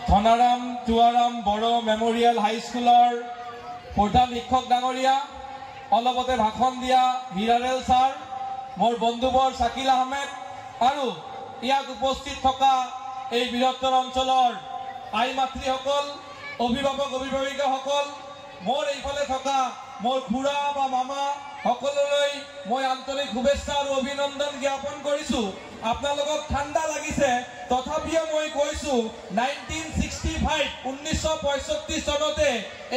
ধনাৰাম টুৱাৰাম Bodo memorial হাইস্কুলৰ প্ৰধান শিক্ষক ডাঙৰীয়া, অলপতে ভাষণ দিয়া হিৰাৰেল ছাৰ, মোৰ বন্ধুবৰ শাকিল আহমেদ আৰু ইয়াত উপস্থিত থকা এই বৃহত্তৰ অঞ্চলৰ আই মাতৃসকল, অভিভাৱক অভিভাৱিকাসকল, মোৰ এইফালে থকা মোৰ খুৰা বা মামা সকলোলৈ মই আন্তৰিক শুভেচ্ছা আৰু অভিনন্দন জ্ঞাপন কৰিছোঁ। আপোনালোকক ঠাণ্ডা লাগিছে তথাপিও মই কৈছোঁ 1965 চনতে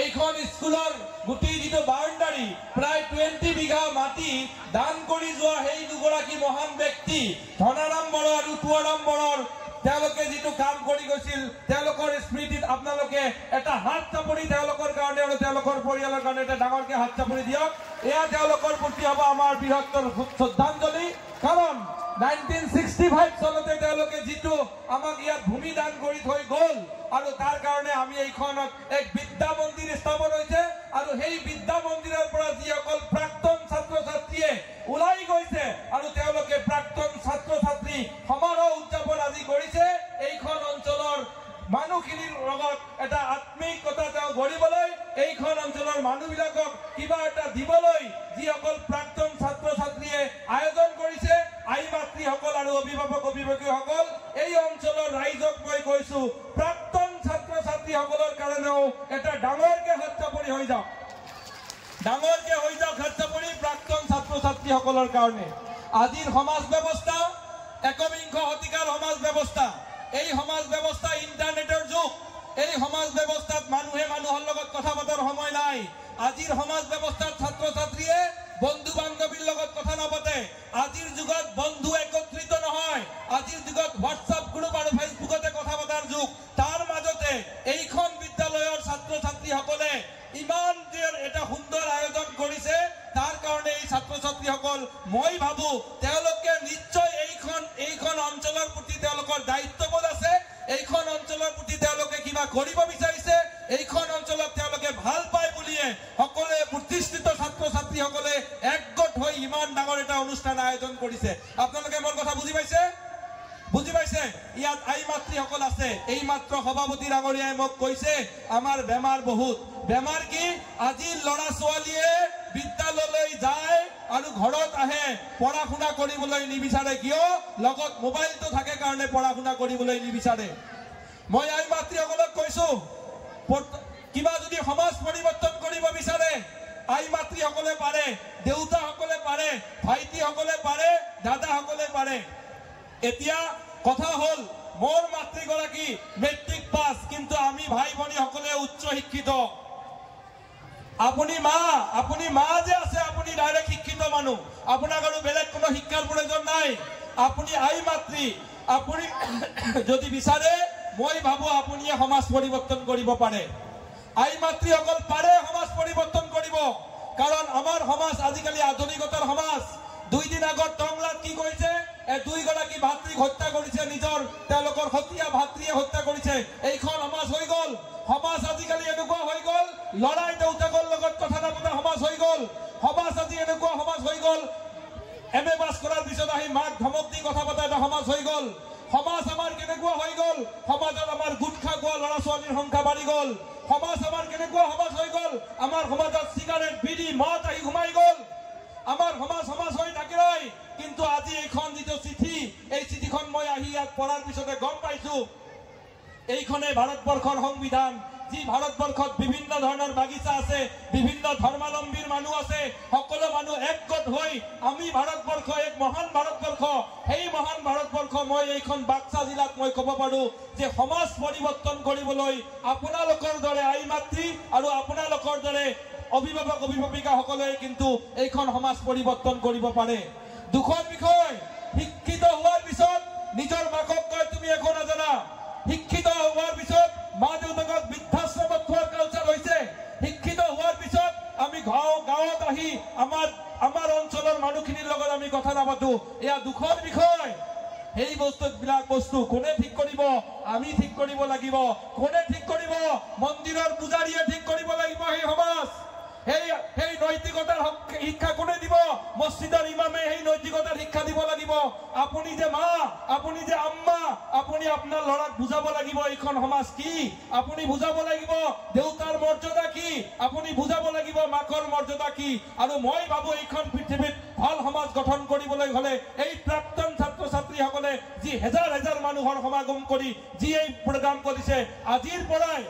এইখন স্কুলৰ গোটেই যিটো বাউণ্ডাৰী প্ৰায় 20 বিঘা মাটি দান কৰি যোৱা সেই দুগৰাকী মহান ব্যক্তি ধনাৰাম বড়ো আৰু টুৱাৰাম বড়োৰ তেওঁলোকে যিটো কাম কৰি গৈছিল তেওঁলোকৰ স্মৃতিত আপোনালোকে এটা হাত চাপৰি তেওঁলোকৰ কাৰণে আৰু তেওঁলোকৰ পৰিয়ালৰ কাৰণে এটা ডাঙৰকে হাত চাপৰি দিয়ক। এয়া তেওঁলোকৰ প্ৰতি হ'ব আমাৰ বৃহত্তৰ শ্ৰদ্ধাঞ্জলি। কাৰণ 1965 চনতে তেওঁলোকে যিটো আমাক ইয়াত ভূমি দান কৰি থৈ গ'ল আৰু তাৰ কাৰণে আমি এইখনত এক বিদ্যা মন্দিৰ স্থাপন হৈছে আৰু সেই বিদ্যা মন্দিৰৰ পৰা যিসকল প্ৰাক্তন ছাত্ৰ ছাত্ৰীয়ে ওলাই গৈছে আৰু তেওঁলোকে প্ৰাক্তন ছাত্ৰ ছাত্ৰী সমাৰোহ উদযাপন আজি কৰিছে, এইখন অঞ্চলৰ মানুহখিনিৰ লগত এটা আত্মিকতা তেওঁ গঢ়িবলৈ, এইখন অঞ্চলৰ মানুহবিলাকক কিবা এটা দিবলৈ যিসকল প্ৰাক্তন ছাত্ৰ ছাত্ৰীয়ে আয়োজন কৰিছে, আই মাতৃসকল আৰু অভিভাৱক অভিভাৱকীসকল, এই অঞ্চলৰ ৰাইজক মই কৈছোঁ প্ৰাক্তন ছাত্ৰ ছাত্ৰীসকলৰ কাৰণেও এটা ডাঙৰকে হাত চাপৰি হৈ যাওক, ডাঙৰকে হৈ যাওক হাত চাপৰি প্ৰাক্তন ছাত্ৰ ছাত্ৰীসকলৰ কাৰণে। আজিৰ সমাজ ব্যৱস্থা একবিংশ শতিকাৰ সমাজ ব্যৱস্থা, এই সমাজ ব্যৱস্থা ইণ্টাৰনেটৰ যুগ, এই সমাজ ব্যৱস্থাত মানুহে মানুহৰ লগত কথা পতাৰ সময় নাই। আজিৰ সমাজ ব্যৱস্থাত ছাত্ৰ ছাত্ৰীয়ে বন্ধু বান্ধৱীৰ লগত কথা নাপাতে। আজিৰ যুগত বন্ধু একত্ৰিত নহয়, আজিৰ যুগত হোৱাটছআপ গ্ৰুপ আৰু ফেচবুকতে কথা পতাৰ যুগ। তাৰ মাজতে এইখন বিদ্যালয়ৰ ছাত্ৰ ছাত্ৰীসকলে ইমান এটা সুন্দৰ আয়োজন কৰিছে, তাৰ কাৰণে এই ছাত্ৰ ছাত্ৰীসকল মই ভাবো তেওঁলোকে নিশ্চয় এইখন অঞ্চলৰ প্ৰতি তেওঁলোকৰ দায়িত্ববোধ আছে, এইখন অঞ্চলৰ প্ৰতি তেওঁলোকে কিবা কৰিব বিচাৰিছে, এইখন অঞ্চলত তেওঁলোকে ভাল পায় বুলিয়ে সকলোৱে প্ৰতিষ্ঠিত ছাত্ৰ ছাত্ৰীসকলে একগোট হৈ ইমান ডাঙৰ এটা অনুষ্ঠান আয়োজন কৰিছে। আপোনালোকে মোৰ কথা বুজি পাইছে? বুজি পাইছে? ইয়াত আই মাতৃসকল আছে। এই মাত্ৰ সভাপতি ডাঙৰীয়াই মোক কৈছে আমাৰ বেমাৰ বহুত। বেমাৰ কি? আজি ল'ৰা ছোৱালীয়ে বিদ্যালয়লৈ যায় আৰু ঘৰত আহে পঢ়া শুনা কৰিবলৈ নিবিচাৰে। কিয়? লগত মোবাইলটো থাকে কাৰণে পঢ়া শুনা কৰিবলৈ নিবিচাৰে। মই আই মাতৃসকলক কৈছোঁ কিবা যদি সমাজ পৰিৱৰ্তন কৰিব বিচাৰে আই মাতৃসকলে পাৰে, দেউতাসকলে পাৰে, ভাইটিসকলে পাৰে, দাদাসকলে পাৰে। এতিয়া কথা হ'ল মোৰ মাতৃগৰাকী মেট্ৰিক পাছ, কিন্তু আমি ভাই ভনীসকলে উচ্চ শিক্ষিত। আপুনি মা যে আছে, আপুনি ডাইৰেক্ট শিক্ষিত মানুহ, আপোনাক আৰু বেলেগ কোনো শিক্ষাৰ প্ৰয়োজন নাই। আপুনি আই মাতৃ, আপুনি যদি বিচাৰে মই ভাবো আপুনিয়ে সমাজ পৰিৱৰ্তন কৰিব পাৰে। আই মাতৃসকল পাৰে সমাজ পৰিৱৰ্তন কৰিব, কাৰণ আমাৰ সমাজ আজিকালি আধুনিকতাৰ সমাজ। 2 দিন আগত টংলাত কি কৰিছে? 2গৰাকী ভাতৃক হত্যা কৰিছে, তেওঁলোকৰ সতীয়া ভাতৃয়ে হত্যা কৰিছে। এইখন সমাজ হৈ গ'ল। সমাজ আজিকালি এনেকুৱা হৈ গ'ল, লৰাই দেউতাকৰ লগত কথা নাপাতে সমাজ হৈ গ'ল। সমাজ আজি এনেকুৱা সমাজ হৈ গ'ল, MA পাছ কৰাৰ পিছত আহি মাক ধমক দি কথা পতা এটা সমাজ হৈ গ'ল। সমাজ আমাৰ কেনেকুৱা হৈ গ'ল? সমাজত আমাৰ গুটখা খোৱা ল'ৰা ছোৱালীৰ সংখ্যা বাঢ়ি গ'ল। সমাজ আমাৰ কেনেকুৱা সমাজ হৈ গ'ল? আমাৰ সমাজত চিগাৰেট বিড়ি মদ আহি সোমাই গ'ল। আমাৰ সমাজ হৈ থাকিলে, কিন্তু আজি এইখন যিটো চিঠি, এই চিঠিখন মই আহি ইয়াত পঢ়াৰ পিছতে গম পাইছো এইখনে ভাৰতবৰ্ষৰ সংবিধান। যি ভাৰতবৰ্ষত বিভিন্ন ধৰণৰ বাগিচা আছে, বিভিন্ন ধৰ্মাৱলম্বীৰ মানুহ আছে, সকলো মানুহ একগোট হৈ আমি ভাৰতবৰ্ষ এক মহান ভাৰতবৰ্ষ। সেই মহান ভাৰতবৰ্ষ মই এইখন বাক্সা জিলাত মই ক'ব পাৰো যে সমাজ পৰিৱৰ্তন কৰিবলৈ আপোনালোকৰ দৰে আই মাতৃ আৰু আপোনালোকৰ দৰে অভিভাৱক অভিভাৱিকাসকলে কিন্তু এইখন সমাজ পৰিৱৰ্তন কৰিব পাৰে। দুখৰ বিষয়, শিক্ষিত হোৱাৰ পিছত নিজৰ মাকক কয় তুমি একো নাজানা। শিক্ষিত হোৱাৰ পিছত মা দেউতাকক বৃদ্ধাশ্ৰমত থোৱাৰ কালচাৰ হৈছে। শিক্ষিত হোৱাৰ পিছত আমি গাঁৱত আহি আমাৰ অঞ্চলৰ মানুহখিনিৰ লগত আমি কথা নাপাতো। এয়া দুখৰ বিষয়। সেই বস্তু কোনে ঠিক কৰিব? আমি ঠিক কৰিব লাগিব। কোনে ঠিক কৰিব? মন্দিৰৰ পূজাৰীয়ে ঠিক কৰিব লাগিব সেই সমাজ। সেই নৈতিকতাৰ শিক্ষা কোনে দিব? মছজিদৰ ইমামে সেই নৈতিকতাৰ শিক্ষা দিব লাগিব। আপুনি যে মা, আপুনি যে আম্মা, আপুনি আপোনাৰ ল'ৰাক বুজাব লাগিব এইখন সমাজ কি, আপুনি বুজাব লাগিব দেউতাৰ মৰ্যাদা কি, আপুনি বুজাব লাগিব মাকৰ মৰ্যাদা কি। আৰু মই ভাবো এইখন পৃথিৱীত ভাল সমাজ গঠন কৰিবলৈ হলে এই প্ৰাক্তন ছাত্ৰ ছাত্ৰীসকলে যি হেজাৰ হেজাৰ মানুহৰ সমাগম কৰি যি এই প্ৰগ্ৰাম কৰিছে, আজিৰ পৰাই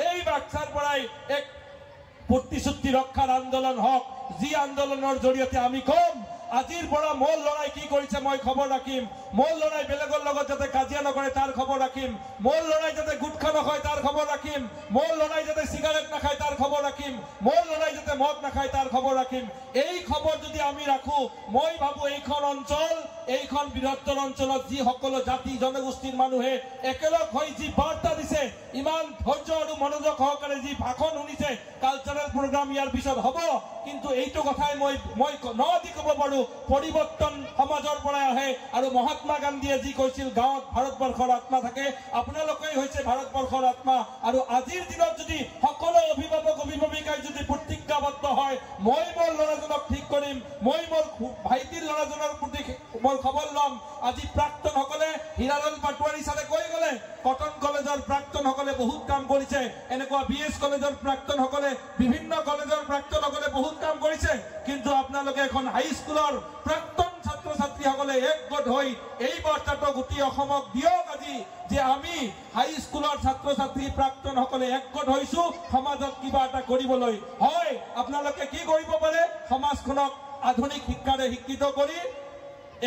এই বাক্সাৰ পৰাই এক প্ৰতিশ্ৰুতি ৰক্ষাৰ আন্দোলন হওক, যি আন্দোলনৰ জৰিয়তে আমি কম আজিৰ পৰা মোৰ লৰাই কি কৰিছে মই খবৰ ৰাখিম, মোৰ লৰাই বেলেগৰ লগত যাতে কাজিয়া নকৰে তাৰ খবৰ ৰাখিম, মোৰ লৰাই যাতে গুটখা নখায় তাৰ খবৰ ৰাখিম, মোৰ লৰাই যাতে চিগাৰেট নাখায় তাৰ খবৰ ৰাখিম, মোৰ লৰাই যাতে মদ নাখায় তাৰ খবৰ ৰাখিম। এই খবৰ যদি আমি ৰাখো, মই ভাবো এইখন অঞ্চল, এইখন বৃহত্তৰ অঞ্চলত যি সকলো জাতি জনগোষ্ঠীৰ মানুহে একেলগ হৈ যি বাৰ্তা দিছে, ইমান ধৈৰ্য আৰু মনোযোগ সহকাৰে যি ভাষণ শুনিছে, কালচাৰেল প্ৰগ্ৰাম ইয়াৰ পিছত হ'ব। কিন্তু এইটো কথাই মই নদি ক'ব পাৰো, পৰিৱৰ্তন সমাজৰ পৰা আহে। আৰু মহাত্মা গান্ধীয়ে যি কৈছিল গাঁৱত ভাৰতবৰ্ষৰ আত্মা থাকে, আপোনালোকেই হৈছে ভাৰতবৰ্ষৰ আত্মা। আৰু আজিৰ দিনত যদি সকলো অভিভাৱক অভিভাৱিকাই যদি প্ৰতিজ্ঞাবদ্ধ হয়, মই মোৰ ল'ৰাজনক ঠিক কৰিম, মই মোৰ ভাইটিৰ ল'ৰাজনৰ প্ৰতি মই খবৰ ল'ম। আজি প্ৰাক্তন সকলে হীৰালাল পাটোৱাৰী ছাৰে কৈ গ'লে, কটন কলেজৰ প্ৰাক্তন সকলে বহুত কাম কৰিছে, এনেকুৱা BS কলেজৰ প্ৰাক্তন সকলে, বিভিন্ন কলেজৰ প্ৰাক্তন সকলে বহুত কাম কৰিছে। কিন্তু আপোনালোকে এখন হাইস্কুলৰ প্ৰাক্তন ছাত্ৰ ছাত্ৰীসকলে একগোট হৈ এই বাৰ্তাটো গোটেই অসমক দিয়ক আজি, যে আমি হাইস্কুলৰ ছাত্ৰ ছাত্ৰী প্ৰাক্তন সকলে একগোট হৈছো সমাজত কিবা এটা কৰিবলৈ। হয়, আপোনালোকে কি কৰিব পাৰে? সমাজখনক আধুনিক শিক্ষাৰে শিক্ষিত কৰি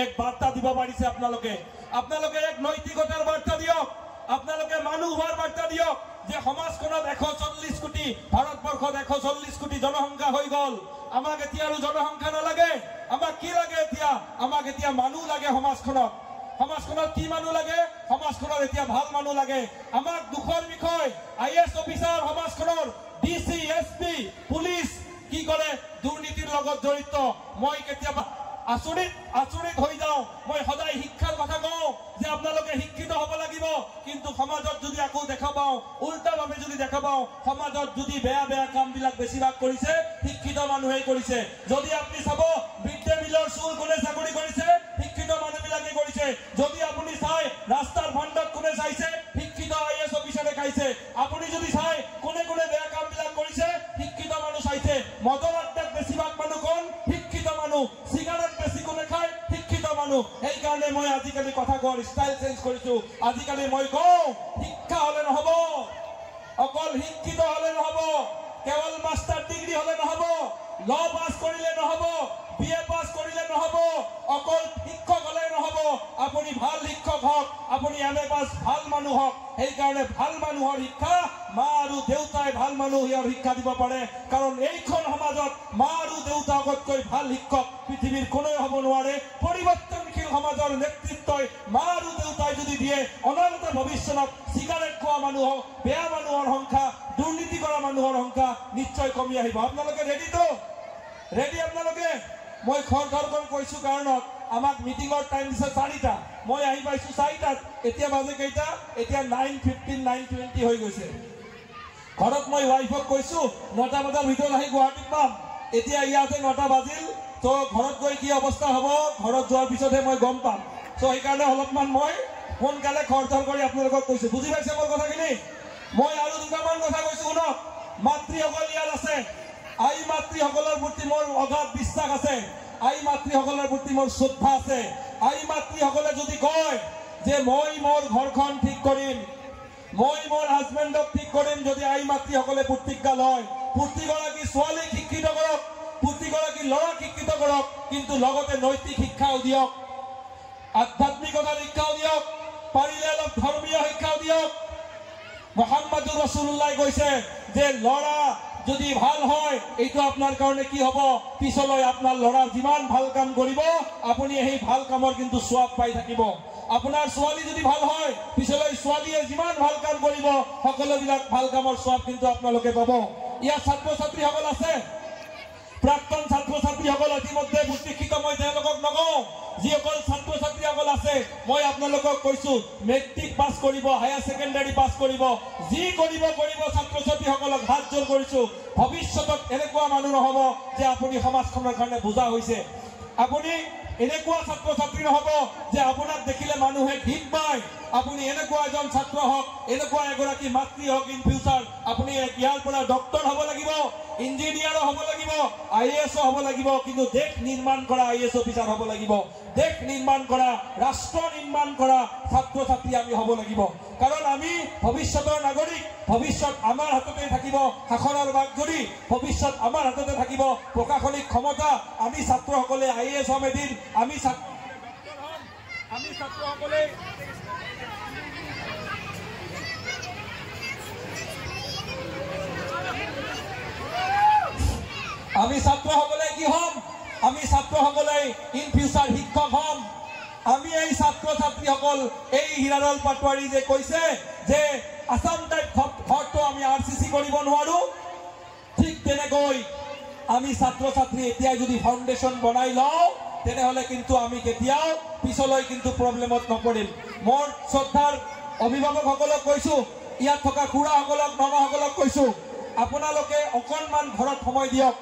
এক বাৰ্তা দিব পাৰিছে। আপোনালোকে এক নৈতিকতাৰ বাৰ্তা দিয়ক, আপোনালোকে মানুহ হোৱাৰ বাৰ্তা দিয়ক, যে সমাজখনত 140 কোটি, ভাৰতবৰ্ষত 140 কোটি জনসংখ্যা হৈ গ'ল। আমাক এতিয়া আৰু জনসংখ্যা নালাগে, আমাক কি লাগে এতিয়া? আমাক এতিয়া মানুহ লাগে সমাজখনত। সমাজখনত কি মানুহ লাগে? সমাজখনত এতিয়া ভাল মানুহ লাগে। আমাক দুখৰ বিষয়, IAS অফিচাৰ সমাজখনৰ, DC SP পুলিচ কি কৰে? দুৰ্নীতিৰ লগত জড়িত। মই কেতিয়াবা আচৰিত হৈ যাওঁ। মই সদায় শিক্ষাৰ কথা কওঁ যে আপোনালোকে শিক্ষিত হ'ব লাগিব, কিন্তু সমাজত যদি আকৌ দেখা পাওঁ, উল্টাভাৱে যদি দেখা পাওঁ, সমাজত যদি বেয়া বেয়া কামবিলাক বেছিভাগ কৰিছে শিক্ষিত মানুহে কৰিছে। যদি আপুনি চাব মিড ডে মিলৰ চুৰ কোনে চাকৰি কৰিছে? শিক্ষিত মানুহবিলাকে কৰিছে। যদি আপুনি চাই ৰাস্তাৰ ফাণ্ডত কোনে চাইছে? শিক্ষিত IAS অফিচাৰে খাইছে। আপুনি যদি চাই কোনে কোনে বেয়া কামবিলাক কৰিছে, শিক্ষিত মানুহ চাইছে। মদৰ আড্ডাত বেছিভাগ মানুহ কোন? শিক্ষিত মানুহ। চিগাৰেট বেছি কোনে খায়? শিক্ষিত মানুহ। সেইকাৰণে মই আজিকালি কথা কোৱাৰ ষ্টাইল চেঞ্জ কৰিছো। আজিকালি মই কওঁ, শিক্ষা হলে নহব, অকল শিক্ষিত হলে নহব, কেৱল মাষ্টাৰ ডিগ্ৰী হলে নহব, ল পাছ কৰিলে নহব, BA পাছ কৰিলে নহব, অকল শিক্ষক হলে নহব, আপুনি ভাল শিক্ষক হওক, আপুনি MA পাছ ভাল মানুহ হওক। সেইকাৰণে ভাল মানুহৰ শিক্ষা মা আৰু দেউতাই ভাল মানুহৰ শিক্ষা দিব পাৰে। কাৰণ এইখন সমাজত মা আৰু দেউতাকতকৈ ভাল শিক্ষক পৃথিৱীৰ কোনোৱে হ'ব নোৱাৰে। পৰিৱৰ্তনশীল সমাজৰ নেতৃত্বই মা আৰু দেউতাই যদি দিয়ে, অনাগত ভৱিষ্যতত চিগাৰেট খোৱা মানুহ, বেয়া মানুহৰ সংখ্যা, দুৰ্নীতি কৰা মানুহৰ সংখ্যা নিশ্চয় কমি আহিব। আপোনালোকে ৰেডিটো? ৰেডি আপোনালোকে? মই খৰকৈ কৈছো কাৰণত আমাক মিটিঙৰ টাইম দিছে 4টা, মই আহি পাইছো 4টাত। এতিয়া বাজে কেইটা? এতিয়া 9:15, 9:20 হৈ গৈছে। ঘৰত মই ৱাইফক কৈছো 9টা বজাৰ ভিতৰত আহি গুৱাহাটীত পাম। এতিয়া ইয়াতে 9টা বাজিল, তো ঘৰত গৈ কি অৱস্থা হ'ব ঘৰত যোৱাৰ পিছতহে মই গম পাম। তো সেইকাৰণে অলপমান মই সোনকালে খৰধৰ কৰি আপোনালোকক কৈছো। বুজি পাইছে মোৰ কথাখিনি? মই আৰু দুটামান কথা কৈছো শুনক। মাতৃসকল ইয়াত আছে, আই মাতৃসকলৰ প্ৰতি মোৰ অগাধ বিশ্বাস আছে, আই মাতৃসকলৰ প্ৰতি মোৰ শ্ৰদ্ধা আছে। আই মাতৃসকলে যদি কয় যে মই মোৰ ঘৰখন ঠিক কৰিম, মই মোৰ হাজবেণ্ডক ঠিক কৰিম, যদি আই মাতৃসকলে প্ৰতিজ্ঞা লয়, প্ৰতিগৰাকী ছোৱালীক শিক্ষিত কৰক, প্ৰতিগৰাকী ল'ৰাক শিক্ষিত কৰক, কিন্তু লগতে নৈতিক শিক্ষাও দিয়ক, আধ্যাত্মিকতাৰ শিক্ষাও দিয়ক, পাৰিলে অলপ ধৰ্মীয় শিক্ষাও দিয়ক। মুহাম্মাদুৰ ৰাসূলুল্লাহে কৈছে যে ল'ৰা যদি ভাল হয়, এইটো আপোনাৰ কাৰণে কি হ'ব? পিছলৈ আপোনাৰ ল'ৰা যিমান ভাল কাম কৰিব, আপুনি সেই ভাল কামৰ কিন্তু সোৱাব পাই থাকিব। আপোনাৰ ছোৱালী যদি ভাল হয়, পিছলৈ ছোৱালীয়ে যিমান ভাল কাম কৰিব, সকলোবিলাক ভাল কামৰ সোৱাব কিন্তু আপোনালোকে পাব। ইয়াত ছাত্ৰ ছাত্ৰীসকল আছে, প্ৰাক্তন ছাত্ৰ ছাত্ৰীসকল ইতিমধ্যে বুদ্ধিক্ষিত মই তেওঁলোকক নকওঁ যিসকল ছাত্ৰ ছাত্ৰীসকল আছে মই আপোনালোকক কৈছো মেট্ৰিক পাছ কৰিব হায়াৰ ছেকেণ্ডাৰী পাছ কৰিব যি কৰিব ছাত্ৰ ছাত্ৰীসকলক হাত জোৰ কৰিছো ভৱিষ্যতত এনেকুৱা মানুহ নহব যে আপুনি সমাজখনৰ কাৰণে বুজা হৈছে আপুনি এনেকুৱা ছাত্ৰ ছাত্ৰী নহব যে আপোনাক দেখিলে মানুহে ঘিন পায় আপুনি এনেকুৱা এজন ছাত্ৰ হওক এনেকুৱা এগৰাকী মাতৃ হওক ইন ফিউচাৰ আপুনি ইয়াৰ পৰা ডক্টৰ হ'ব লাগিব ইঞ্জিনিয়াৰো হ'ব লাগিব আইএএছ হ'ব লাগিব কিন্তু দেশ নিৰ্মাণ কৰা আইএএছ অফিচাৰ হ'ব লাগিব দেশ নিৰ্মাণ কৰা ৰাষ্ট্ৰ নিৰ্মাণ কৰা ছাত্ৰ ছাত্ৰী আমি হ'ব লাগিব কাৰণ আমি ভৱিষ্যতৰ নাগৰিক ভৱিষ্যত আমাৰ হাততে থাকিব শাসনৰ বাগজৰী ভৱিষ্যত আমাৰ হাততে থাকিব প্ৰশাসনিক ক্ষমতা আমি ছাত্ৰসকলে আইএএছ হ'ম এদিন আমি ছাত্ৰসকলে আমি ছাত্ৰসকলে কি হ'ম আমি ছাত্ৰসকলে ইন ফিউচাৰ শিক্ষক হ'ম আমি এই ছাত্ৰ ছাত্ৰীসকল এই হিৰালাল পাটোৱাৰী যে কৈছে যে আসাম টাইপ ঘৰটো আমি আৰচিচি কৰিব নোৱাৰো ঠিক তেনেকৈ আমি ছাত্ৰ ছাত্ৰী এতিয়া যদি ফাউণ্ডেশ্যন বনাই লওঁ তেনেহলে কিন্তু আমি কেতিয়াও পিছলৈ কিন্তু প্ৰব্লেমত নপৰিম মোৰ শ্ৰদ্ধাৰ অভিভাৱকসকলক কৈছো ইয়াত থকা খুৰাসকলক মামাসকলক কৈছো আপোনালোকে অকণমান ঘৰত সময় দিয়ক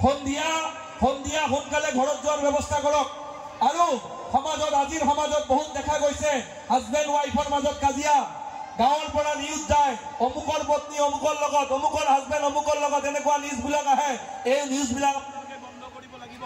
সন্ধিয়া সোনকালে ঘৰত যোৱাৰ ব্যৱস্থা কৰক আৰু সমাজত আজিৰ সমাজত বহুত দেখা গৈছে হাজবেণ্ড ৱাইফৰ মাজত কাজিয়া গাঁৱৰ পৰা নিউজ যায় অমুকৰ পত্নী অমুকৰ লগত অমুকৰ হাজবেণ্ড অমুকৰ লগত এনেকুৱা নিউজবিলাক আহে এই নিউজবিলাক বন্ধ কৰিব লাগিব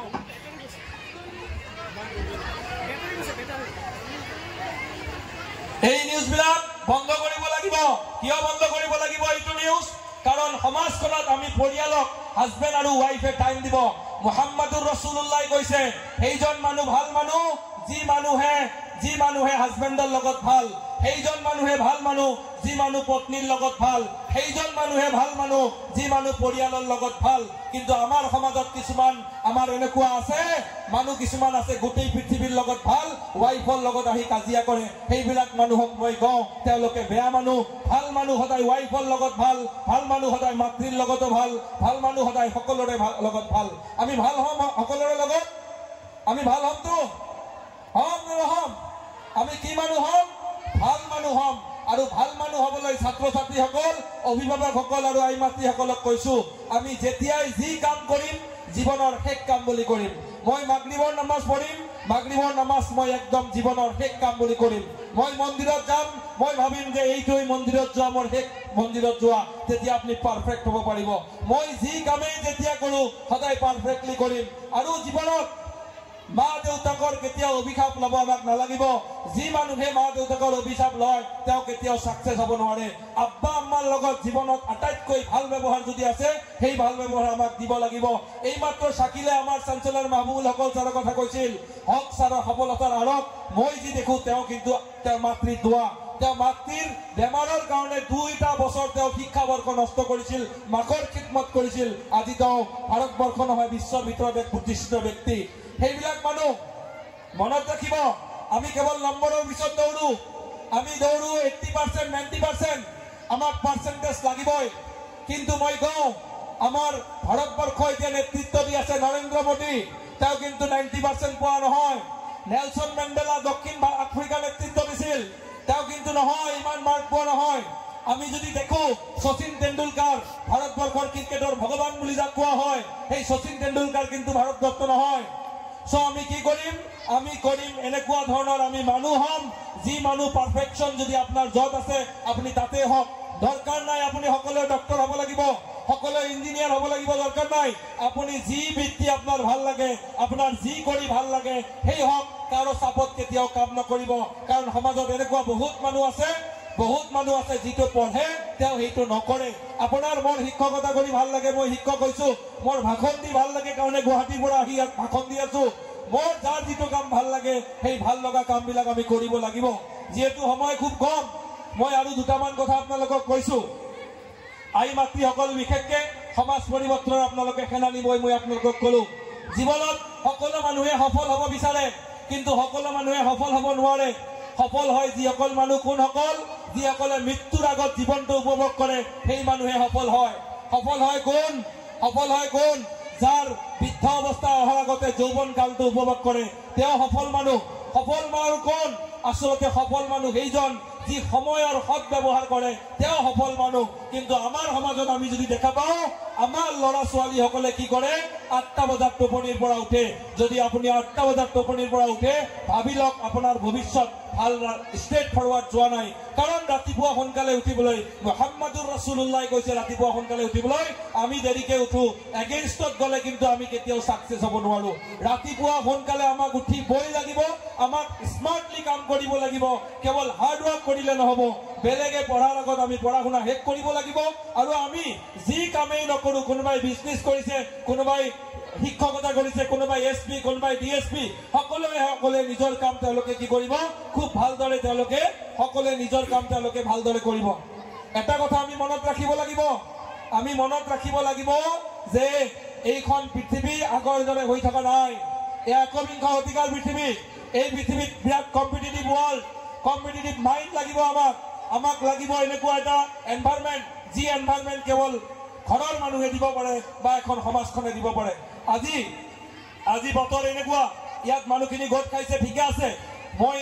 এই নিউজবিলাক বন্ধ কৰিব লাগিব কিয় বন্ধ কৰিব লাগিব এইটো নিউজ কাৰণ সমাজখনত আমি পৰিয়ালক হাজবেণ্ড আৰু ৱাইফে টাইম দিব মুহাম্মাদুৰ ৰাসূলুল্লাহ কৈছে এইজন মানুহ ভাল মানুহ যি মানুহে হাজবেণ্ডৰ লগত ভাল সেইজন মানুহে ভাল মানুহ যি মানুহ পত্নীৰ লগত ভাল সেইজন মানুহে ভাল মানুহ যি মানুহ পৰিয়ালৰ লগত ভাল কিন্তু আমাৰ সমাজত কিছুমান আমাৰ এনেকুৱা আছে মানুহ কিছুমান আছে গোটেই পৃথিৱীৰ লগত ভাল ৱাইফৰ লগত আহি কাজিয়া কৰে সেইবিলাক মানুহক মই কওঁ তেওঁলোকে বেয়া মানুহ ভাল মানুহ সদায় ৱাইফৰ লগত ভাল মানুহ সদায় মাতৃৰ লগতো ভাল মানুহ সদায় সকলোৰে লগত ভাল আমি ভাল হ'ম সকলোৰে লগত আমি ভাল হ'মতো হ'ম নহ'ম আমি কি মানুহ হ'ম ভাল মানুহ হ'ম আৰু ভাল মানুহ হ'বলৈ ছাত্ৰ ছাত্ৰীসকল অভিভাৱকসকল আৰু আই মাতৃসকলক কৈছো আমি যেতিয়াই যি কাম কৰিম জীৱনৰ শেষ কাম বুলি কৰিম মই মাগৰিবৰ নামাজ পঢ়িম মাগৰিবৰ নামাজ মই একদম জীৱনৰ শেষ কাম বুলি কৰিম মই মন্দিৰত যাম মই ভাবিম যে এইটোই মন্দিৰত যোৱা মোৰ শেষ মন্দিৰত যোৱা তেতিয়া আপুনি পাৰফেক্ট হ'ব পাৰিব মই যি কামেই যেতিয়া কৰোঁ সদায় পাৰফেক্টলি কৰিম আৰু জীৱনত মা দেউতাকৰ কেতিয়াও অভিশাপ ল'ব আমাক নালাগিব যি মানুহে মা দেউতাকৰ অভিশাপ লয় তেওঁ কেতিয়াও সাকসেস হ'ব নোৱাৰে আব্বা আম্মাৰ লগত জীৱনত আটাইতকৈ ভাল ব্যৱহাৰ যদি আছে সেই ভাল ব্যৱহাৰ আমাক দিব লাগিব এই মাত্ৰ শাকিলে আমাৰ চেঞ্চেলৰ মাহবুবুল হক ছাৰৰ কথা কৈছিল হক ছাৰৰ সফলতাৰ আঁৰত মই যি দেখো তেওঁ কিন্তু তেওঁৰ মাতৃৰ দোৱা তেওঁ মাতৃৰ বেমাৰৰ কাৰণে 2টা বছৰ তেওঁ শিক্ষাবৰ্ষ নষ্ট কৰিছিল মাকৰ খিদমত কৰিছিল আজি তেওঁ ভাৰতবৰ্ষ নহয় বিশ্বৰ ভিতৰত এক প্ৰতিষ্ঠিত ব্যক্তি সেইবিলাক মানুহ মনত ৰাখিব আমি কেৱল নম্বৰৰ পিছত দৌৰো আমি দৌৰো 80% 90% আমাক পাৰ্চেন্টেজ লাগিবই কিন্তু মই কওঁ আমাৰ ভাৰতবৰ্ষ এতিয়া নেতৃত্ব দি আছে নৰেন্দ্ৰ মোদী তেওঁ কিন্তু 90% পোৱা নহয় নেলসন মেণ্ডেলা দক্ষিণ আফ্ৰিকা নেতৃত্ব দিছিল তেওঁ কিন্তু নহয় ইমান মাৰ্ক পোৱা নহয় আমি যদি দেখো শচীন তেণ্ডুলকাৰ ভাৰতবৰ্ষৰ ক্ৰিকেটৰ ভগৱান বুলি যাক কোৱা হয় সেই শচীন তেণ্ডুলকাৰ কিন্তু ভাৰতৰত্ন নহয় সো আমি কি কৰিম এনেকুৱা ধৰণৰ আমি মানুহ হ'ম যি মানুহ পাৰফেকশন যদি আপোনাৰ যত আছে আপুনি তাতে হওক দৰকাৰ নাই আপুনি সকলো ডক্টৰ হ'ব লাগিব সকলো ইঞ্জিনিয়াৰ হ'ব লাগিব দৰকাৰ নাই আপুনি যি বৃত্তি আপোনাৰ ভাল লাগে আপোনাৰ যি কৰি ভাল লাগে সেই হওক কাৰো চাপত কেতিয়াও কাম নকৰিব কাৰণ সমাজত এনেকুৱা বহুত মানুহ আছে যিটো পঢ়ে তেওঁ সেইটো নকৰে আপোনাৰ মোৰ শিক্ষকতা কৰি ভাল লাগে মই শিক্ষক হৈছো মোৰ ভাষণ দি ভাল লাগে কাৰণে গুৱাহাটীৰ পৰা আহি ইয়াত ভাষণ দি আছো মোৰ যাৰ যিটো কাম ভাল লাগে সেই ভাল লগা কামবিলাক আমি কৰিব লাগিব যেহেতু সময় খুব কম মই আৰু দুটামান কথা আপোনালোকক কৈছো আই মাতৃসকল বিশেষকৈ সমাজ পৰিৱৰ্তনৰ আপোনালোকে সেনানী মই আপোনালোকক ক'লো জীৱনত সকলো মানুহে সফল হ'ব বিচাৰে কিন্তু সকলো মানুহে সফল হ'ব নোৱাৰে সফল হয় যিসকল মানুহ কোনসকল যিসকলে মৃত্যুৰ আগত জীৱনটো উপভোগ কৰে সেই মানুহে সফল হয় কোন যাৰ বৃদ্ধ অৱস্থা অহাৰ আগতে যৌৱন কালটো উপভোগ কৰে তেওঁ সফল মানুহ কোন আচলতে সফল মানুহ সেইজন যি সময়ৰ সৎ ব্যৱহাৰ কৰে তেওঁ সফল মানুহ কিন্তু আমাৰ সমাজত আমি যদি দেখা পাওঁ আমাৰ ল'ৰা ছোৱালীসকলে কি কৰে 8টা বজাত টোপনিৰ পৰা উঠে যদি আপুনি 8টা বজাত টোপনিৰ পৰা উঠে ভাবি লওক আপোনাৰ ভৱিষ্যত ভাল ষ্ট্ৰেট ফৰৱাৰ্ড যোৱা নাই কাৰণ ৰাতিপুৱা সোনকালে উঠিবলৈ মুহাম্মাদুৰ ৰাসূলুল্লাহ কৈছে ৰাতিপুৱা সোনকালে উঠিবলৈ আমি দেৰিকে উঠো এগেইনষ্টত গলে কিন্তু আমি কেতিয়াও সাকসেস হ'ব নোৱাৰো ৰাতিপুৱা সোনকালে আমাক উঠিবই লাগিব আমাক স্মাৰ্টলি কাম কৰিব লাগিব কেৱল হাৰ্ড ৱৰ্ক কৰিলে নহব বেলেগে পঢ়াৰ আগত আমি পঢ়া-শুনা শেষ কৰিব লাগিব আৰু আমি যি কামেই নকৰো কোনোবাই বিজনেছ কৰিছে কোনোবাই শিক্ষকতা কৰিছে কোনোবাই এসপি কোনোবাই ডিএসপি সকলোৱে নিজৰ কাম তেওঁলোকে কি কৰিব খুব ভালদৰে তেওঁলোকে সকলোৱে নিজৰ কাম তেওঁলোকে ভালদৰে কৰিব এটা কথা আমি মনত ৰাখিব লাগিব যে এইখন পৃথিৱী আগৰ দৰে হৈ থকা নাই এয়া একবিংশ শতিকাৰ পৃথিৱী এই পৃথিৱীত বিৰাট কম্পিটিটিভ ৱৰ্ল্ড কম্পিটিটিভ মাইণ্ড লাগিব আমাক লাগিব এনেকুৱা এটা এনভাইৰনমেন্ট যি এনভাইৰনমেন্ট কেৱল ঘৰৰ মানুহে দিব পাৰে বা এখন সমাজখনে দিব পাৰে আজি বতৰ এনেকুৱা ইয়াত মানুহখিনি গোট খাইছে ঠিকে আছে মই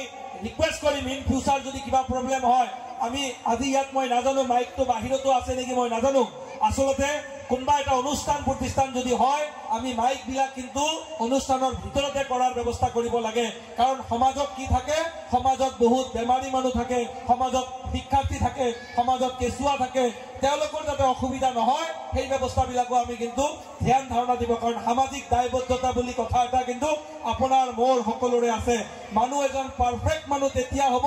ৰিকুৱেষ্ট কৰিম ইন ফিউচাৰ যদি কিবা প্ৰব্লেম হয় আমি আজি ইয়াত মই নাজানো মাইকটো বাহিৰতো আছে নেকি মই নাজানো আসলতে কোনবা এটা অনুষ্ঠান প্ৰতিষ্ঠান যদি হয় আমি মাইক বিলাক কিন্তু অনুষ্ঠানৰ ভিতৰতে কৰাৰ ব্যৱস্থা কৰিব লাগে কাৰণ সমাজত কি থাকে সমাজত বহুত বেমাৰী মানুহ থাকে সমাজত শিক্ষাৰ্থী থাকে সমাজত কেঁচুৱা থাকে তেওঁলোকৰ যাতে অসুবিধা নহয় সেই ব্যৱস্থাবিলাকো আমি কিন্তু ধ্যান ধাৰণা দিব কাৰণ সামাজিক দায়বদ্ধতা বুলি কথা এটা কিন্তু আপোনাৰ মোৰ সকলোৰে আছে মানুহ এজন পাৰফেক্ট মানুহ তেতিয়া হ'ব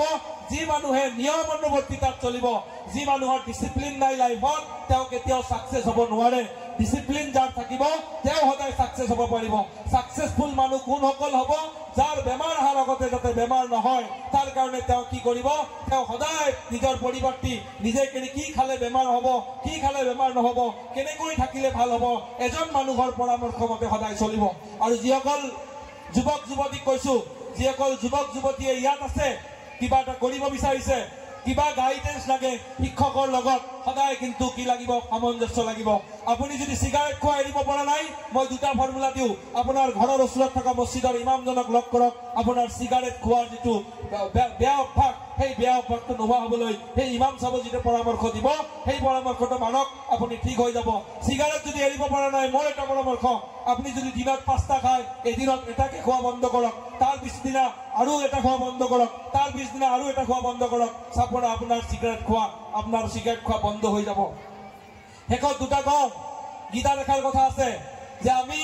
যি মানুহে নিয়মানুৱৰ্তিতাত চলিব যি মানুহৰ ডিসিপ্লিন নাই লাইফত তেওঁ কেতিয়াও সাকসেস হ'ব নোৱাৰে ডিসিপ্লিন যাৰ থাকিব তেওঁ সদায় সাকসেস হ'ব পাৰিব সাকসেসফুল মানুহ কোন সকল হ'ব যাৰ বেমাৰহাৰ আগতে যাতে বেমাৰ নহয় তাৰ কাৰণে তেওঁ কি কৰিব তেওঁ সদায় নিজৰ পৰিৱৰ্তি নিজে কি খালে বেমাৰ হ'ব কি খালে বেমাৰ নহব কেনেকৈ থাকিলে ভাল হ'ব এজন মানুহৰ পৰামৰ্শ মতে সদায় চলিব আৰু যিসকল যুৱক যুৱতী কৈছো যিসকল যুৱক যুৱতীয়ে ইয়াত আছে কিবা এটা কৰিব বিচাৰিছে কিবা গাইডেন্স লাগে শিক্ষকৰ লগত সদায় কিন্তু কি লাগিব সামঞ্জস্য লাগিব আপুনি যদি সিগাৰেট খোৱা এৰিব পৰা নাই মই দুটা ফৰ্মুলা দিও আপোনাৰ ঘৰৰ ওচৰত থকা মছজিদৰ ইমামজনক লগ কৰক আপোনাৰ সিগাৰেট খোৱাৰ যেটো বেয়া অভ্যাস সেই বেয়া অভ্যাসটো নোহোৱা হ'বলৈ সেই ইমাম সাহেব যেটো পৰামৰ্শ দিব সেই পৰামৰ্শটো মানক আপুনি ঠিক হৈ যাব সিগাৰেট যদি এৰিব পৰা নাই মোৰ এটা পৰামৰ্শ আপুনি যদি দিনত 5টা খায় এদিনত এটাকে খোৱা বন্ধ কৰক তাৰ পিছদিনা আৰু এটা খোৱা বন্ধ কৰক তাৰ পিছদিনা আৰু এটা খোৱা বন্ধ কৰক সাপৰা আপোনাৰ সিগাৰেট খোৱা বন্ধ হৈ যাব হেকত দুটা কওঁ গীতা লেখাৰ কথা আছে যে আমি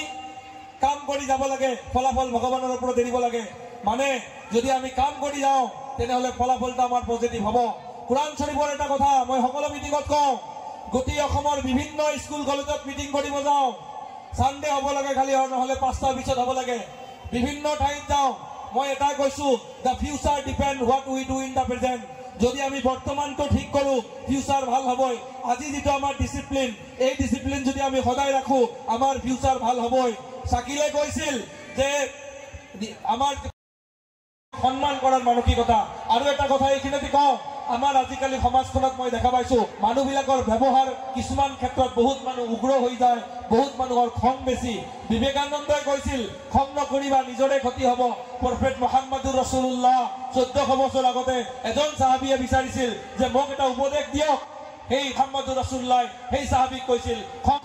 কাম কৰি যাব লাগে ফলাফল ভগৱানৰ ওপৰত এৰিব লাগে মানে যদি আমি কাম কৰি যাওঁ তেনেহলে ফলাফলটো আমাৰ পজিটিভ হ'ব কুৰান শৰীফৰ এটা কথা মই সকলো মিটিঙত কওঁ গতি অসমৰ বিভিন্ন স্কুল কলেজত মিটিং কৰিব যাওঁ সানডে হ'ব লাগে খালি নহলে 5টাৰ পিছত হ'ব লাগে বিভিন্ন ঠাইত যাওঁ মই এটা কৈছো the future depend what we do in the present যদি আমি বৰ্তমানটো ঠিক কৰো ফিউচাৰ ভাল হ'বই আজি যেটো আমাৰ ডিসিপ্লিন এই ডিসিপ্লিন যদি আমি সদায় ৰাখো আমাৰ ফিউচাৰ ভাল হ'বই সাকিলে কৈছিল যে আমাৰ সম্মান কৰাৰ মানসিকতা আৰু এটা কথা এইখিনিতে কওঁ আমাৰ আজিকালি সমাজখনত মই দেখা পাইছো মানুহবিলাকৰ ব্যৱহাৰ কিছুমান ক্ষেত্ৰত বহুত মানুহ উগ্ৰ হৈ যায় বহুত মানুহৰ খং বেছি বিবেকানন্দই কৈছিল খং নকৰিবা নিজৰে ক্ষতি হ'ব প্ৰফেট মুহাম্মাদুৰ ৰাসূলুল্লাহ 1400 বছৰ আগতে এজন সাহাবীয়ে বিচাৰিছিল যে মোক এটা উপদেশ দিয়ক সেই মুহাম্মাদুৰ ৰাসূলুল্লাহ সেই সাহাবীক কৈছিল খং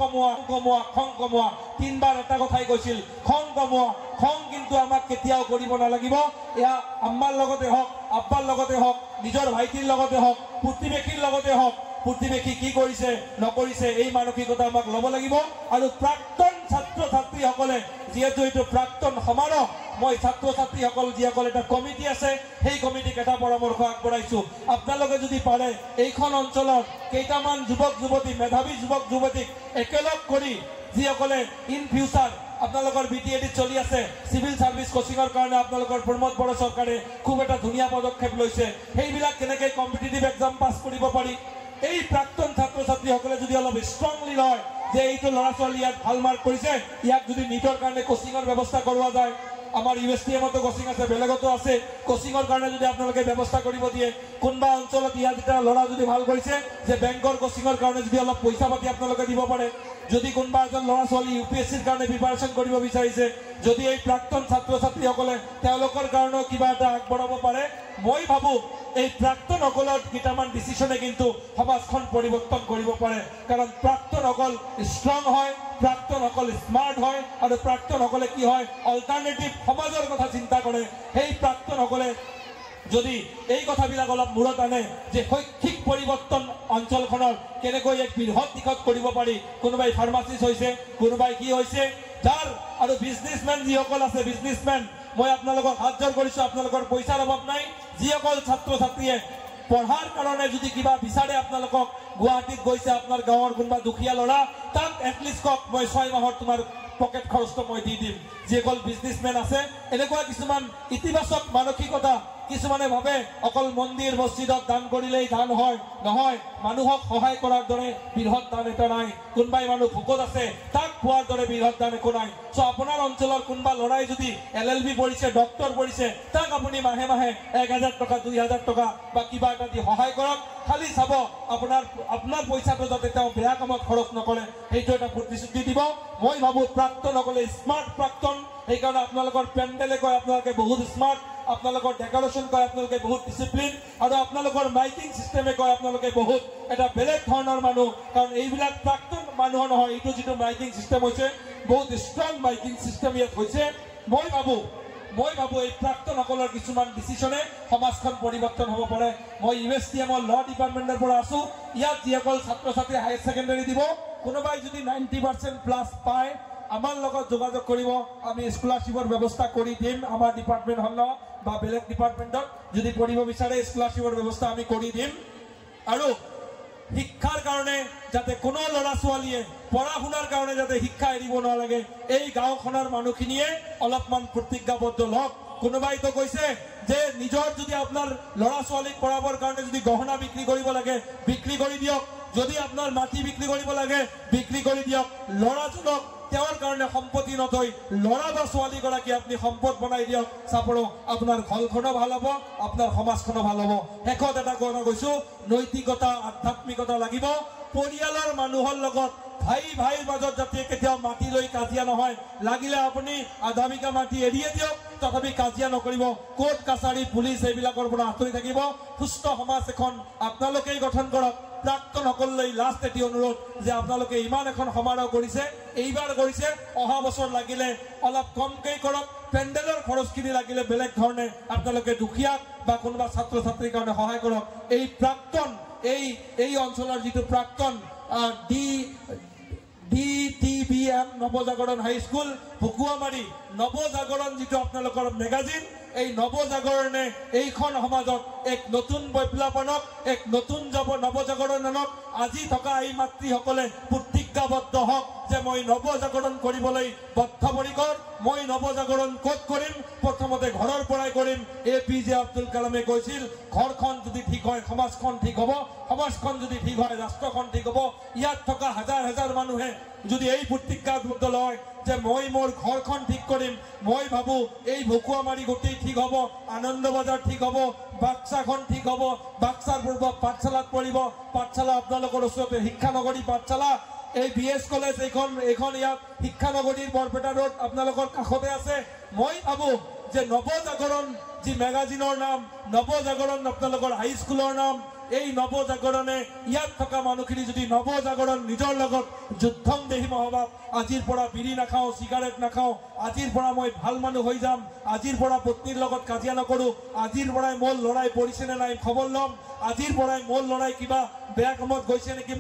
কমোৱা তিনবাৰ এটা কথাই কৈছিল খং কমোৱা খং কিন্তু আমাক কেতিয়াও কৰিব নালাগিব এয়া আম্মাৰ লগতে হওক আব্বাৰ লগতে হওক নিজৰ ভাইটিৰ লগতে হওক প্ৰতিবেশীৰ লগতে হওক প্ৰতিবেশী কি কৰিছে নকৰিছে এই মানসিকতা আমাক ল'ব লাগিব আৰু প্ৰাক্তন ছাত্ৰ ছাত্ৰীসকলে যিহেতু এইটো প্ৰাক্তন সমাৰোহ মই ছাত্ৰ ছাত্ৰীসকল যিসকল এটা কমিটি আছে সেই কমিটিক এটা পৰামৰ্শ আগবঢ়াইছো আপোনালোকে যদি পাৰে এইখন অঞ্চলৰ কেইটামান যুৱক যুৱতী মেধাৱী যুৱক যুৱতীক একেলগ কৰি যিসকলে ইন ফিউচাৰ আপোনালোকৰ বিটিএডি চলি আছে সিভিল সাৰ্ভিস কোচিংৰ কাৰণে আপোনালোকৰ প্ৰমোদ বড় চৰকাৰে খুব এটা ধুনীয়া পদক্ষেপ লৈছে সেইবিলাক কেনেকৈ কম্পিটিটিভ এক্সাম পাছ কৰিব পাৰি এই প্ৰাক্তন ছাত্ৰ ছাত্ৰীসকলে যদি অলপ ষ্ট্ৰংলি লয় যে এইটো ল'ৰা ছোৱালী ইয়াত ভাল মাৰ্ক কৰিছে ইয়াক যদি নিটৰ কাৰণে কোচিংৰ ব্যৱস্থা কৰোৱা যায় আমাৰ ইউএছটিএমতো কোচিং আছে, বেলেগতো আছে। কোচিঙৰ কাৰণে যদি আপোনালোকে ব্যৱস্থা কৰিব দিয়ে, কোনোবা অঞ্চলত ইয়াত যেতিয়া ল'ৰা যদি ভাল কৰিছে যে বেংকৰ কোচিঙৰ কাৰণে যদি অলপ পইচা পাতি আপোনালোকে দিব পাৰে, যদি কোনোবা এজন ল'ৰা ছোৱালী ইউপিএছচিৰ কাৰণে প্ৰিপাৰেশ্যন কৰিব বিচাৰিছে, যদি এই প্ৰাক্তন ছাত্ৰ ছাত্ৰীসকলে তেওঁলোকৰ কাৰণেও কিবা এটা আগবঢ়াব পাৰে, মই ভাবো এই প্ৰাক্তনসকলৰ কেইটামান ডিচিশ্যনে কিন্তু সমাজখন পৰিৱৰ্তন কৰিব পাৰে। কাৰণ প্ৰাক্তনসকল ষ্ট্ৰং হয়, প্ৰাক্তনসকল স্মাৰ্ট হয়, আৰু প্ৰাক্তনসকলে কি হয় অল্টাৰনেটিভ সমাজৰ কথা চিন্তা কৰে। সেই প্ৰাক্তনসকলে যদি এই কথাবিলাক অলপ মূৰত আনে যে শৈক্ষিক পৰিৱৰ্তন অঞ্চলখনৰ কেনেকৈ এক বৃহৎ দিশত কৰিব পাৰি, কোনোবাই ফাৰ্মাচিষ্ট হৈছে, কোনোবাই কি হৈছে, যাৰ আৰু বিজনেছমেন যিসকল আছে, বিজনেছমেন মই আপোনালোকক হাত জোৰ কৰিছোঁ, আপোনালোকৰ পইচাৰ অভাৱ নাই। যিসকল ছাত্ৰ ছাত্ৰীয়ে পঢ়াৰ কাৰণে যদি কিবা বিচাৰে, আপোনালোকক গুৱাহাটীত গৈছে, আপোনাৰ গাঁৱৰ কোনোবা দুখীয়া ল'ৰা, তাক এটলিষ্ট কওক মই 6 মাহৰ তোমাৰ পকেট খৰচটো মই দি দিম। যিসকল বিজনেছমেন আছে, এনেকুৱা কিছুমান ইতিবাচক মানসিকতা, কিছুমানে ভাবে অকল মন্দিৰ মছজিদত দান কৰিলেই দান হয়, নহয়, মানুহক সহায় কৰাৰ দৰে বৃহৎ দান এটা নাই। কোনোবাই মানুহ ভোকত আছে, তাক খোৱাৰ দৰে বৃহৎ দান একো নাই। চ' আপোনাৰ অঞ্চলৰ কোনোবা ল'ৰাই যদি LLB পঢ়িছে, ডক্টৰ পঢ়িছে, তাক আপুনি মাহে মাহে 1000 টকা 2000 টকা বা কিবা এটা দি সহায় কৰক। খালি চাব আপোনাৰ পইচাটো যাতে তেওঁ বেয়া কামত খৰচ নকৰে, সেইটো এটা প্ৰতিশ্ৰুতি দিব। মই ভাবো প্ৰাক্তনসকলে স্মাৰ্ট প্ৰাক্তন, সেইকাৰণে আপোনালোকৰ পেণ্ডেলে কয় আপোনালোকে বহুত স্মাৰ্ট, আপোনালোকৰ ডেকৰেশ্যন কয় আপোনালোকে বহুত ডিচিপ্লিন, আৰু আপোনালোকৰ মাইকিং চিষ্টেমে কয় আপোনালোকে বহুত এটা বেলেগ ধৰণৰ মানুহ। কাৰণ এইবিলাক প্ৰাক্তন মানুহৰ নহয়, এইটো যিটো মাইকিং চিষ্টেম হৈছে বহুত ষ্ট্ৰং মাইকিং চিষ্টেম ইয়াত হৈছে। মই ভাবো এই প্ৰাক্তনসকলৰ কিছুমান ডিচিশ্যনে সমাজখন পৰিৱৰ্তন হ'ব পাৰে। মই ইউএছটিএমৰ ল ডিপাৰ্টমেণ্টৰ পৰা আছো। ইয়াত যিসকল ছাত্ৰ ছাত্ৰী হায়াৰ ছেকেণ্ডেৰী দিব, কোনোবাই যদি 90% প্লাছ পায়, আমাৰ লগত যোগাযোগ কৰিব, আমি স্কলাৰশ্বিপৰ ব্যৱস্থা কৰি দিম। আমাৰ ডিপাৰ্টমেণ্টখন বা বেলেগ ডিপাৰ্টমেণ্টত যদি পঢ়িব বিচাৰে, স্কলাৰশ্বিপৰ ব্যৱস্থা আমি কৰি দিম। আৰু শিক্ষাৰ কাৰণে যাতে কোনো ল'ৰা ছোৱালীয়ে পঢ়া শুনাৰ কাৰণে যাতে শিক্ষা এৰিব নালাগে, এই গাঁওখনৰ মানুহখিনিয়ে অলপমান প্ৰতিজ্ঞাবদ্ধ হওক। কোনোবাইতো কৈছে যে নিজৰ যদি আপোনাৰ ল'ৰা ছোৱালীক পঢ়াবৰ কাৰণে যদি গহনা বিক্ৰী কৰিব লাগে, বিক্ৰী কৰি দিয়ক। যদি আপোনাৰ মাটি বিক্ৰী কৰিব লাগে, বিক্ৰী কৰি দিয়ক। ল'ৰাজনক তেওঁৰ কাৰণে সম্পত্তি নথৈ ল'ৰা বা ছোৱালীগৰাকী আপুনি সম্পদ বনাই দিয়ক। চাপৰো আপোনাৰ ঘৰখনো ভাল হ'ব, আপোনাৰ সমাজখনো ভাল হ'ব। শেষত এটা কথা কৈছো, নৈতিকতা আধ্যাত্মিকতা লাগিব। পৰিয়ালৰ মানুহৰ লগত ভাইৰ মাজত যাতে কেতিয়াও মাটি লৈ কাজিয়া নহয়। লাগিলে আপুনি আধা বিঘা মাটি এৰিয়ে দিয়ক, তথাপি কাজিয়া নকৰিব। কোৰ্ট কাছাৰী পুলিচ এইবিলাকৰ পৰা আঁতৰি থাকিব। সুস্থ সমাজ এখন আপোনালোকেই গঠন কৰক। প্ৰাক্তনসকললৈ লাষ্ট এটি অনুৰোধ যে আপোনালোকে ইমান এখন সমাৰোহ কৰিছে, এইবাৰ কৰিছে, অহা বছৰ লাগিলে অলপ কমকৈ কৰক। পেণ্ডেলৰ খৰচখিনি লাগিলে বেলেগ ধৰণে আপোনালোকে দুখীয়াক বা কোনোবা ছাত্ৰ ছাত্ৰীৰ কাৰণে সহায় কৰক। এই প্ৰাক্তন এই অঞ্চলৰ যিটো প্ৰাক্তন DTBM নৱজাগৰণ হাইস্কুল ভকুৱামাৰী, নৱজাগৰণ যিটো আপোনালোকৰ মেগাজিন, এই নৱজাগৰণে এইখন সমাজত এক নতুন বৈপ্লৱনক, এক নতুন নৱজাগৰণ আনক। আজি থকা এই মাতৃসকলে প্ৰতিজ্ঞাবদ্ধ হওক যে মই নৱজাগৰণ কৰিবলৈ বদ্ধপৰিকৰ। মই নৱজাগৰণ ক'ত কৰিম? প্ৰথমতে ঘৰৰ পৰাই কৰিম। APJ আব্দুল কালামে কৈছিল, ঘৰখন যদি ঠিক হয় সমাজখন ঠিক হ'ব, সমাজখন যদি ঠিক হয় ৰাষ্ট্ৰখন ঠিক হ'ব। ইয়াত থকা হাজাৰ হাজাৰ মানুহে যদি এই প্ৰতিজ্ঞাবদ্ধ লয় যে মই মোৰ ঘৰখন ঠিক কৰিম, মই ভাবো এই ভকুৱামাৰী গোটেই ঠিক হ'ব, আনন্দ বজাৰ ঠিক হ'ব, বাক্সাখন ঠিক হ'ব। বাক্সাৰ পূৰ্ব পাঠশালাত পঢ়িব, পাঠশালা আপোনালোকৰ ওচৰতে শিক্ষানগৰী পাঠশালা। এই BS কলেজ এইখন ইয়াত শিক্ষানগৰীৰ বৰপেটা ৰোড আপোনালোকৰ কাষতে আছে। মই ভাবো যে নৱজাগৰণ যি মেগাজিনৰ নাম, নৱজাগৰণ আপোনালোকৰ হাইস্কুলৰ নাম, এই নৱজাগৰণে ইয়াত থকা মানুহখিনি যদি নৱজাগৰণ নিজৰ লগত যুদ্ধং দেহি মহাভাৱ, আজিৰ পৰা বিড়ি নাখাওঁ, চিগাৰেট নাখাওঁ, আজিৰ পৰা মই ভাল মানুহ হৈ যাম, আজিৰ পৰা পত্নীৰ লগত কাজিয়া নকৰোঁ, আজিৰ পৰাই মোৰ ল'ৰাই পঢ়িছে নে নাই খবৰ ল'ম, আজিৰ পৰাই মোৰ ল'ৰাই কিবা বেয়া কামত গৈছে নেকি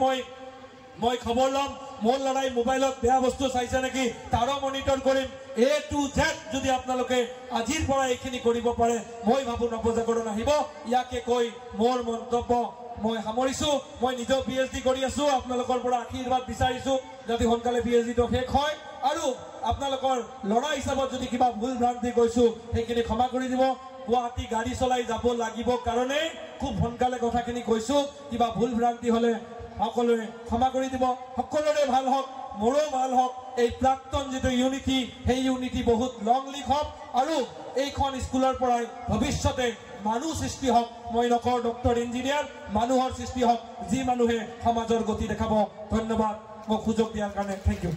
মই খবৰ ল'ম, মোৰ ল'ৰাই মোবাইলত বেয়া বস্তু চাইছে নেকি তাৰো মনিটৰ কৰিম। A to Z যদি আপোনালোকে আজিৰ পৰা এইখিনি কৰিব পাৰে, মই ভাবো নৱজাগৰণ আহিব। ইয়াকে কৈ মোৰ মন্তব্য মই সামৰিছো। মই নিজেও PhD কৰি আছো, আপোনালোকৰ পৰা আশীৰ্বাদ বিচাৰিছো যাতে সোনকালে PhDটো শেষ হয়। আৰু আপোনালোকৰ ল'ৰা হিচাপত যদি কিবা ভুল ভ্ৰান্তি কৈছো সেইখিনি ক্ষমা কৰি দিব। গুৱাহাটী গাড়ী চলাই যাব লাগিব কাৰণে খুব সোনকালে কথাখিনি কৈছো। কিবা ভুল ভ্ৰান্তি হলে সকলোৱে ক্ষমা কৰি দিব। সকলোৰে ভাল হওক। মোৰো ভাল হওক এই প্ৰাক্তন যিটো ইউনিটি সেই ইউনিটি বহুত লং লিভ হওক আৰু এইখন স্কুলৰ পৰাই ভৱিষ্যতে মানুহ সৃষ্টি হওক মই নকওঁ ডক্টৰ ইঞ্জিনিয়াৰ মানুহৰ সৃষ্টি হওক যি মানুহে সমাজৰ গতি দেখাব ধন্যবাদ মোক সুযোগ দিয়াৰ কাৰণে থেংক ইউ